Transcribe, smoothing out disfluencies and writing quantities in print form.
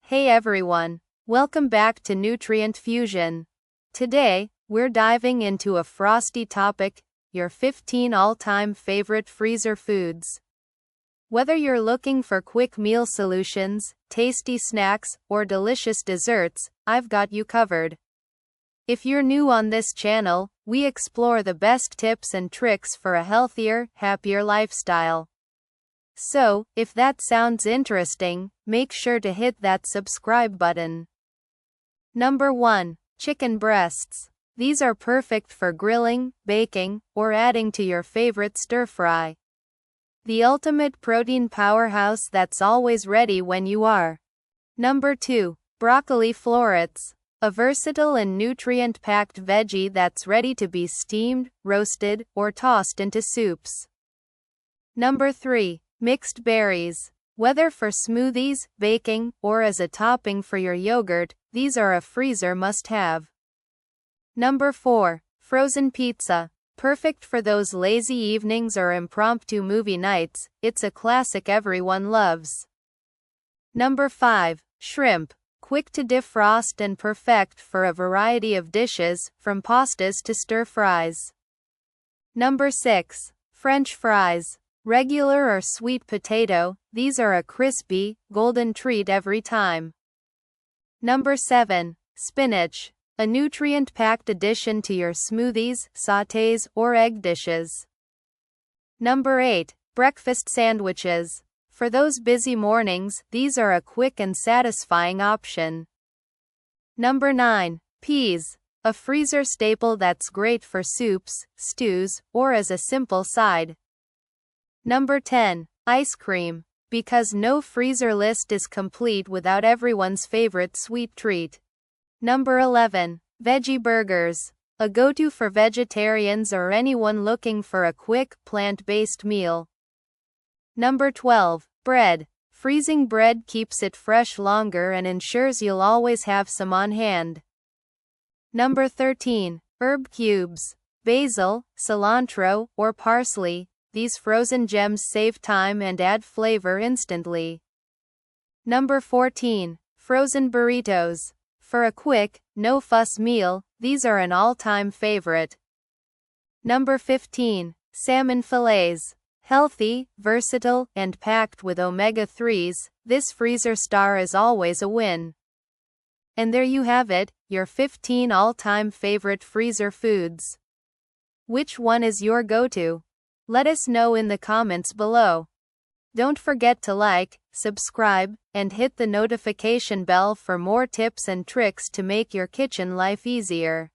Hey everyone, welcome back to Nutrient Fusion. Today, we're diving into a frosty topic, your 15 all-time favorite freezer foods. Whether you're looking for quick meal solutions, tasty snacks, or delicious desserts, I've got you covered. If you're new on this channel, we explore the best tips and tricks for a healthier, happier lifestyle. So, if that sounds interesting, make sure to hit that subscribe button. Number 1. Chicken breasts. These are perfect for grilling, baking, or adding to your favorite stir-fry. The ultimate protein powerhouse that's always ready when you are. Number 2. Broccoli florets. A versatile and nutrient-packed veggie that's ready to be steamed, roasted, or tossed into soups. Number 3. Mixed berries. Whether for smoothies, baking, or as a topping for your yogurt, these are a freezer must-have. Number 4. Frozen pizza. Perfect for those lazy evenings or impromptu movie nights, it's a classic everyone loves. Number 5. Shrimp. Quick to defrost and perfect for a variety of dishes, from pastas to stir-fries. Number 6. French fries. Regular or sweet potato, these are a crispy, golden treat every time. Number 7. Spinach. A nutrient-packed addition to your smoothies, sautés, or egg dishes. Number 8. Breakfast sandwiches. For those busy mornings, these are a quick and satisfying option. Number 9. Peas. A freezer staple that's great for soups, stews, or as a simple side. Number 10. Ice cream. Because no freezer list is complete without everyone's favorite sweet treat. Number 11. Veggie burgers. A go-to for vegetarians or anyone looking for a quick, plant-based meal. Number 12. Bread. Freezing bread keeps it fresh longer and ensures you'll always have some on hand. Number 13. Herb cubes. Basil, cilantro, or parsley. These frozen gems save time and add flavor instantly. Number 14. Frozen burritos. For a quick, no-fuss meal, these are an all-time favorite. Number 15. Salmon fillets. Healthy, versatile, and packed with omega-3s, this freezer star is always a win. And there you have it, your 15 all-time favorite freezer foods. Which one is your go-to? Let us know in the comments below. Don't forget to like, subscribe, and hit the notification bell for more tips and tricks to make your kitchen life easier.